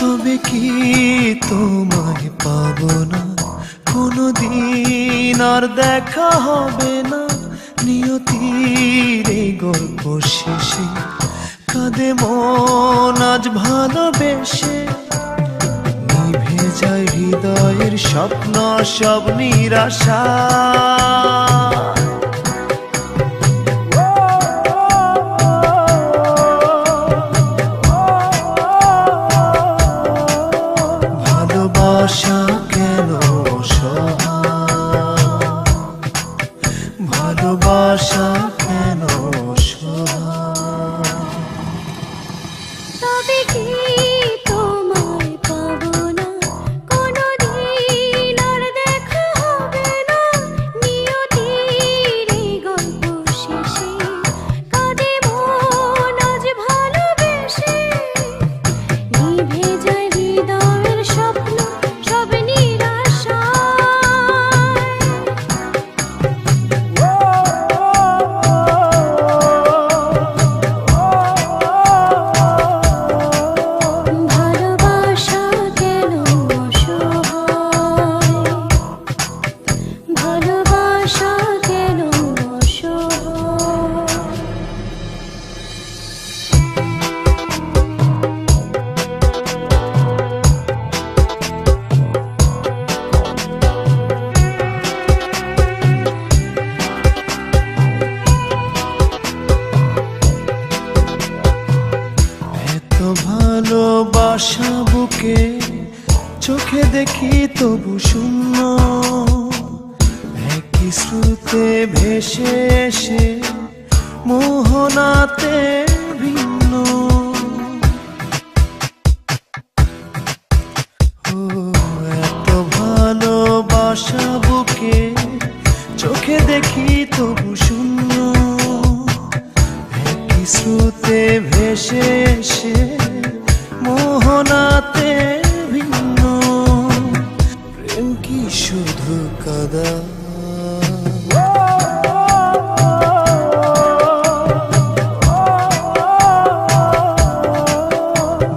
তবে কি তোমায় পাবো না কোনোদিন, আর দেখা হবে না নিয়তির এই গল্প শেষে। কাঁদে মন আজ ভালোবেসে, নিভে যায় হৃদয়ের স্বপ্ন সব নিরাশা। ভালোবাসা কেন অসহায়, ভালোবাসা কেন অসহায়। তবে কি তোমায় পাবো না কোনোদিন, আর দেখা হবে না নিয়তির এই গল্প শেষে। কাঁদে মন আজ ভালোবেসে, নিভে যায় হৃদয়ের স্বপ্ন সব নিরাশায়। ভালোবাসা কেন অসহায়, ভালোবাসা কেন অসহায়। এত ভালোবাসা বুকে চোখে দেখি তবু শূন্য, একই স্রোতে ভেসে এসে মোহনাতে ভিন্ন। ও এত ভালোবাসা বুকে চোখে দেখি তবু শূন্য, একই স্রোতে ভেসে এসে মোহনাতে ভিন্ন। প্রেম কি শুধু কাদা,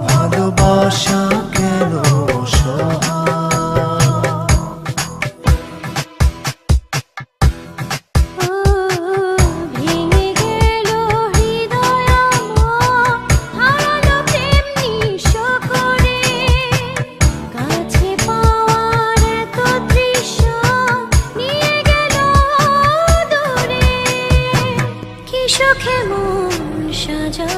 ভালোবাসা কেন অসহায়। ভেঙে গেল হৃদয় আমার, হারালো প্রেম নিঃস্ব করে। কাছে পাওয়ার এত তৃষ্ণা নিয়ে গেল দূরে। কি সুখে মন সাজা